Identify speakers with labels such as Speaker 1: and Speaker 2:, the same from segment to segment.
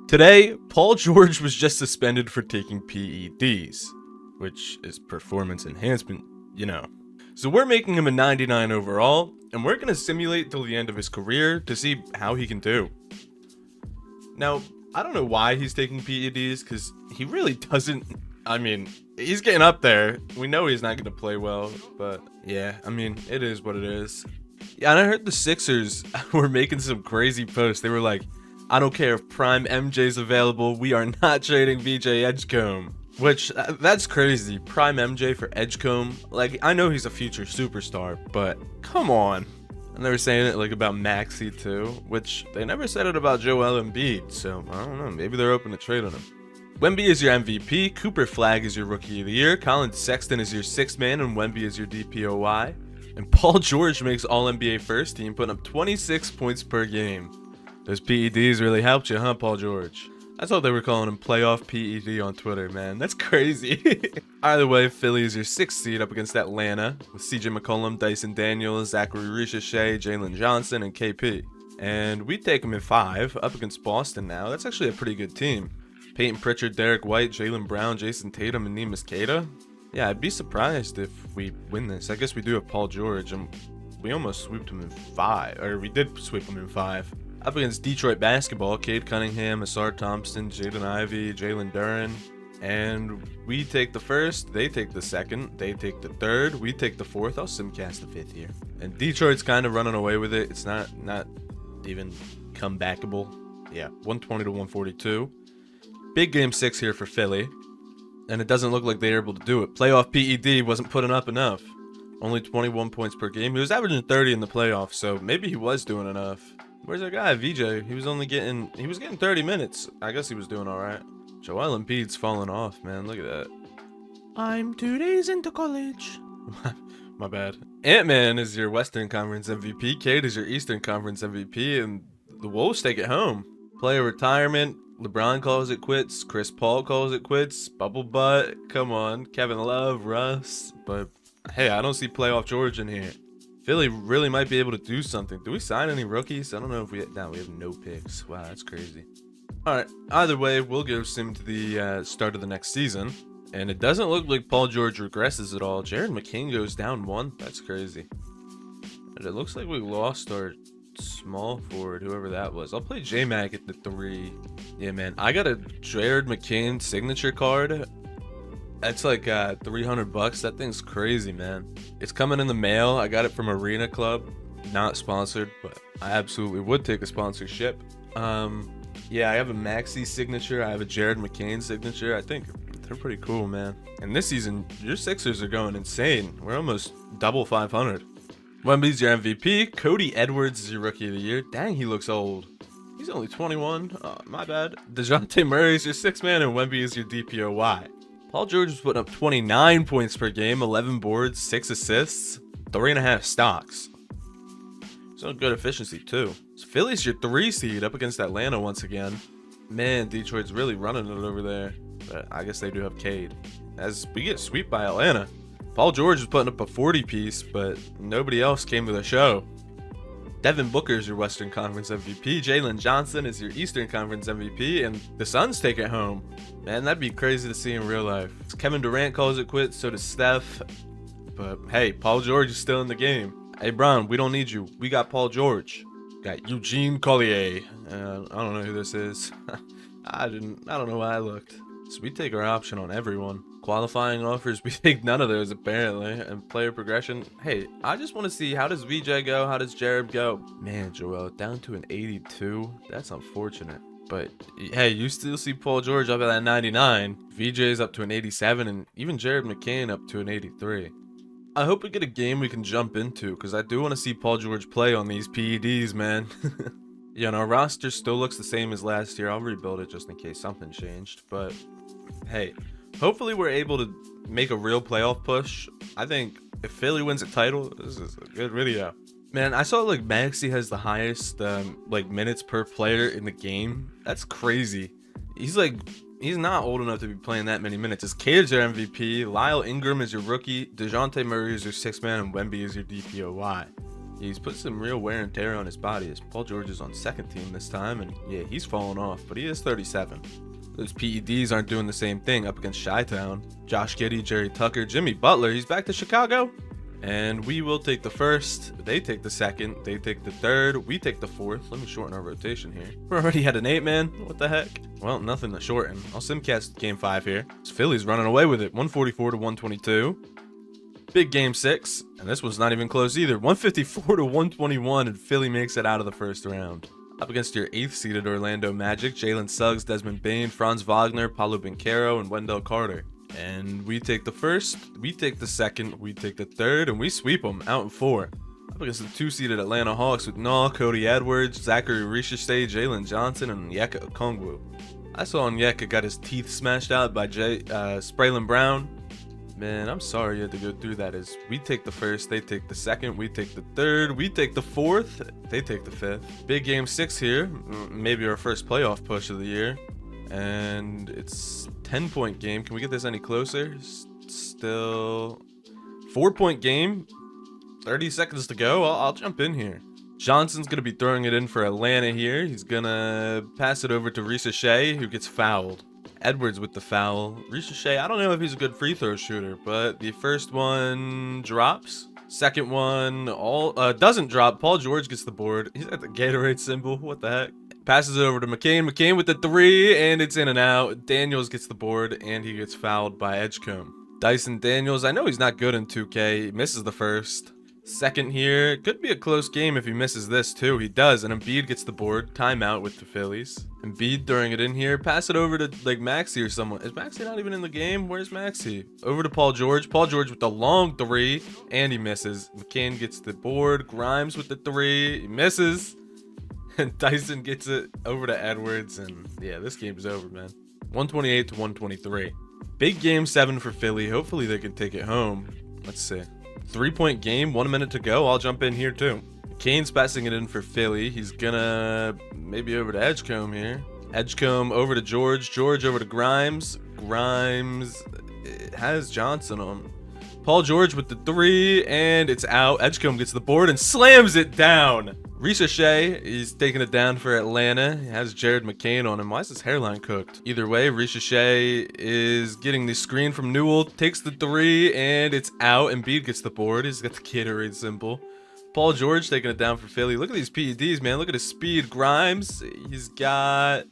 Speaker 1: Today, Paul George was just suspended for taking PEDs, which is performance enhancement, you know. So we're making him a 99 overall, and we're gonna simulate till the end of his career to see how he can do. Now, I don't know why he's taking PEDs, because he really doesn't. I mean, he's getting up there. We know he's not gonna play well, but yeah, I mean, it is what it is. Yeah, and I heard the Sixers were making some crazy posts. They were like, I don't care if Prime MJ's available, we are not trading VJ Edgecombe. Which, that's crazy. Prime MJ for Edgecombe? Like, I know he's a future superstar, but come on. And they were saying it like about Maxey too, which they never said it about Joel Embiid, so I don't know, maybe they're open to trade on him. Wemby is your MVP, Cooper Flagg is your Rookie of the Year, Colin Sexton is your sixth man, and Wemby is your DPOY. And Paul George makes All-NBA first team, putting up 26 points per game. Those PEDs really helped you, huh, Paul George? I thought they were calling him playoff PED on Twitter, man. That's crazy. Either way, Philly is your sixth seed up against Atlanta with CJ McCollum, Dyson Daniels, Zachary Ricochet, Jalen Johnson, and KP. And we take them in 5 up against Boston now. That's actually a pretty good team. Peyton Pritchard, Derek White, Jaylen Brown, Jason Tatum, and Neemias Queta. Yeah, I'd be surprised if we win this. I guess we do have Paul George, and we almost swept him in 5. Or we did sweep him in 5. Up against Detroit basketball, Cade Cunningham, Asar Thompson, Jaden Ivey, Jalen Duren. And we take the first, they take the second, they take the third, we take the fourth. I'll simcast the 5th here. And Detroit's kind of running away with it. It's not even comebackable. Yeah, 120 to 142. Big game 6 here for Philly. And it doesn't look like they're able to do it. Playoff PED wasn't putting up enough. Only 21 points per game. He was averaging 30 in the playoffs, so maybe he was doing enough. Where's our guy, VJ? He was getting 30 minutes. I guess he was doing all right. Joel Embiid's falling off, man. Look at that. I'm 2 days into college. My bad. Ant-Man is your Western Conference MVP. Cade is your Eastern Conference MVP, and the Wolves take it home. Player retirement. LeBron calls it quits. Chris Paul calls it quits. Bubble Butt. Come on. Kevin Love, Russ. But hey, I don't see playoff George in here. Philly really might be able to do something. Do we sign any rookies? I don't know if we have no picks. Wow, that's crazy. All right, either way, we'll go sim to the start of the next season. And it doesn't look like Paul George regresses at all. Jared McCain goes down 1. That's crazy. And it looks like we lost our small forward, whoever that was. I'll play J-Mac at the 3. Yeah, man, I got a Jared McCain signature card. That's like $300. That thing's crazy, man. It's coming in the mail. I got it from Arena Club. Not sponsored, but I absolutely would take a sponsorship. Yeah, I have a Maxey signature. I have a Jared McCain signature. I think they're pretty cool, man. And this season, your Sixers are going insane. We're almost double 500. Wemby's your MVP. Cody Edwards is your Rookie of the Year. Dang, he looks old. He's only 21. My bad. DeJounte Murray is your sixth man, and Wemby is your DPOY. Paul George was putting up 29 points per game, 11 boards, 6 assists, 3.5 stocks. So good efficiency too. So Philly's your 3 seed up against Atlanta once again. Man, Detroit's really running it over there. But I guess they do have Cade. As we get swept by Atlanta. Paul George was putting up a 40 piece, but nobody else came to the show. Devin Booker is your Western Conference MVP. Jalen Johnson is your Eastern Conference MVP, and the Suns take it home. Man, that'd be crazy to see in real life. Kevin Durant calls it quits, so does Steph. But hey, Paul George is still in the game. Hey, Bron, we don't need you. We got Paul George. Got Eugene Collier. I don't know who this is. I don't know why I looked. So we take our option on everyone. Qualifying offers, we take none of those apparently. And player progression, hey, I just want to see, how does VJ go? How does Jared go? Man, Joel, down to an 82. That's unfortunate. But hey, you still see Paul George up at that 99. VJ's up to an 87, and even Jared McCain up to an 83. I hope we get a game we can jump into, because I do want to see Paul George play on these PEDs, man. Yeah, and our roster still looks the same as last year. I'll rebuild it just in case something changed. But hey, hopefully we're able to make a real playoff push. I think if Philly wins a title, this is a good video. Man, I saw like Maxey has the highest like minutes per player in the game. That's crazy. He's not old enough to be playing that many minutes. It's Cade is your MVP, Lyle Ingram is your rookie, DeJounte Murray is your sixth man, and Wemby is your DPOY. He's put some real wear and tear on his body, as Paul George is on second team this time, and yeah, he's fallen off, but he is 37. Those PEDs aren't doing the same thing up against Chi-Town. Josh Giddey, Jerry Tucker, Jimmy Butler, he's back to Chicago. And we will take the first, they take the second, they take the third, we take the fourth. Let me shorten our rotation here. We're already at an 8-man, what the heck? Well, nothing to shorten. I'll simcast game 5 here. Philly's running away with it, 144 to 122. Big game 6, and this one's not even close either. 154 to 121, and Philly makes it out of the first round. Up against your 8th seeded Orlando Magic, Jalen Suggs, Desmond Bane, Franz Wagner, Paulo Banchero, and Wendell Carter. And we take the first, we take the second, we take the third, and we sweep them out in 4. Up against the 2-seeded Atlanta Hawks with Naw, Cody Edwards, Zachary Richardson, Jalen Johnson, and Onyeka Okongwu. I saw Onyeka got his teeth smashed out by Spraylon Brown. Man, I'm sorry you had to go through that. As we take the first, they take the second, we take the third, we take the fourth, they take the fifth. Big game 6 here, maybe our first playoff push of the year. And it's 10-point game. Can we get this any closer? Still 4-point game. 30 seconds to go. I'll jump in here. Johnson's going to be throwing it in for Atlanta here. He's going to pass it over to Richardson, who gets fouled. Edwards with the foul. Richardson, I don't know if he's a good free throw shooter, but the first one drops. Second one doesn't drop. Paul George gets the board. He's at the Gatorade symbol. What the heck? Passes it over to McCain. McCain with the 3, and it's in and out. Daniels gets the board, and he gets fouled by Edgecombe. Dyson Daniels, I know he's not good in 2K. He misses the first. Second here. Could be a close game if he misses this, too. He does, and Embiid gets the board. Timeout with the Phillies. Embiid throwing it in here. Pass it over to, like, Maxey or someone. Is Maxey not even in the game? Where's Maxey? Over to Paul George. Paul George with the long 3, and he misses. McCain gets the board. Grimes with the 3. He misses. And Dyson gets it over to Edwards, and yeah, this game's over, man. 128 to 123. Big game 7 for Philly. Hopefully they can take it home. Let's see. 3-point game, 1 minute to go. I'll jump in here too. Kane's passing it in for Philly. He's gonna maybe over to Edgecombe here. Edgecombe over to George. George over to Grimes. Grimes has Johnson on. Paul George with the 3, and it's out. Edgecombe gets the board and slams it down. Richardson, he's taking it down for Atlanta. He has Jared McCain on him. Why is his hairline cooked? Either way, Richardson is getting the screen from Newell, takes the 3, and it's out. Embiid gets the board. He's got the Gatorade symbol. Paul George taking it down for Philly. Look at these PEDs, man. Look at his speed. Grimes, he's got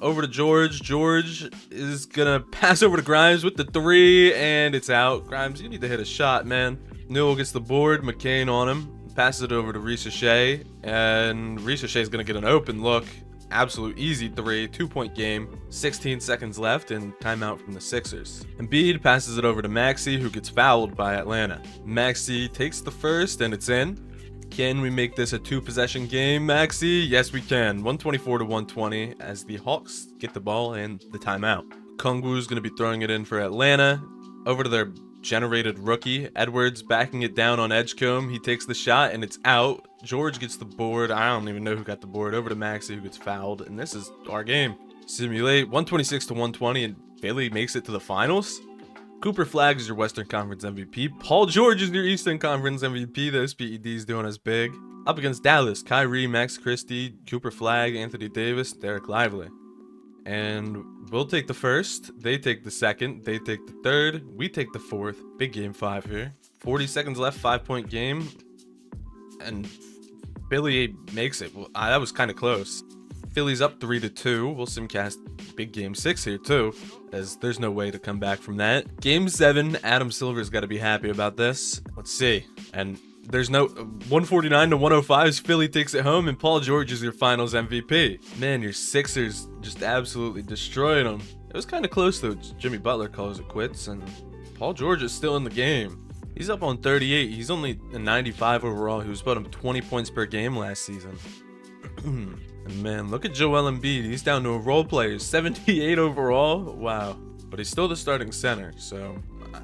Speaker 1: over to George. George is gonna pass over to Grimes with the 3, and it's out. Grimes, you need to hit a shot, man. Newell gets the board. McCain on him. Passes it over to Richardson, and Richardson is going to get an open look. Absolute easy 3, 2-point game. 16 seconds left and timeout from the Sixers. Embiid passes it over to Maxey, who gets fouled by Atlanta. Maxey takes the first, and it's in. Can we make this a 2-possession game, Maxey? Yes, we can. 124 to 120 as the Hawks get the ball and the timeout. Okongwu is going to be throwing it in for Atlanta. Over to their generated rookie. Edwards backing it down on Edgecombe. He takes the shot, and it's out. George gets the board. I don't even know who got the board. Over to Maxey, who gets fouled, and this is our game. Simulate 126 to 120, and Philly makes it to the finals. Cooper Flagg is your Western Conference MVP. Paul George is your Eastern Conference MVP. Those PEDs doing us big. Up against Dallas, Kyrie, Max Christie, Cooper Flagg, Anthony Davis, Derek Lively. And we'll take the first, they take the second, they take the third, we take the fourth. Big game 5 here. 40 seconds left, 5-point game. And Philly makes it. Well, that was kind of close. Philly's up 3-2. We'll simcast big game 6 here too, as there's no way to come back from that. Game 7, Adam Silver's got to be happy about this. Let's see. And there's no 149 to 105. Philly takes it home, and Paul George is your finals MVP. Man, your Sixers just absolutely destroyed them. It was kind of close though. Jimmy Butler calls it quits, and Paul George is still in the game. He's up on 38. He's only a 95 overall. He was about 20 points per game last season. And man, look at Joel Embiid. He's down to a role player, 78 overall. Wow. But he's still the starting center. So,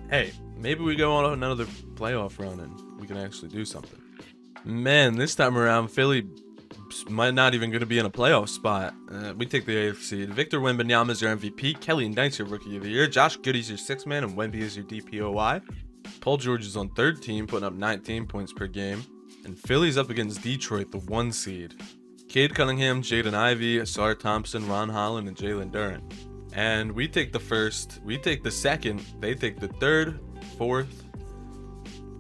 Speaker 1: hey, maybe we go on another playoff run and we can actually do something. Man, this time around, Philly might not even going to be in a playoff spot. We take the 8th seed. Victor Wembanyama is your MVP. Kelly Knight's your Rookie of the Year. Josh Giddey's your 6th man, and Wemby is your DPOY. Paul George is on 3rd team, putting up 19 points per game. And Philly's up against Detroit, the 1 seed. Cade Cunningham, Jaden Ivey, Asar Thompson, Ron Holland, and Jalen Duren. And we take the first, we take the second, they take the third, fourth,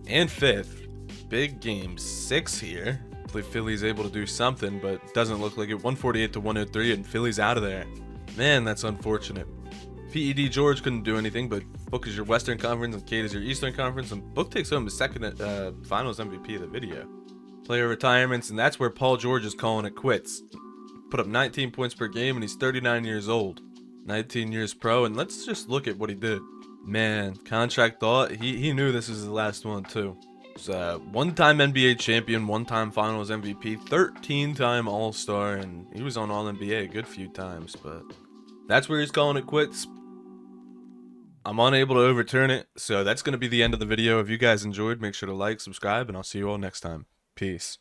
Speaker 1: and fifth. Big game 6 here. Hopefully Philly's able to do something, but doesn't look like it. 148 to 103, and Philly's out of there. Man, that's unfortunate. PED George couldn't do anything, but Book is your Western Conference and Cade is your Eastern Conference, and Book takes home the second finals MVP of the video. Player retirements, and that's where Paul George is calling it quits. Put up 19 points per game, and he's 39 years old. 19 years pro, and let's just look at what he did. Man, contract thought, he knew this was his last one too. He's a one-time NBA champion, one-time finals MVP, 13-time All-Star, and he was on All-NBA a good few times, but that's where he's calling it quits. I'm unable to overturn it, so that's going to be the end of the video. If you guys enjoyed, make sure to like, subscribe, and I'll see you all next time. Peace.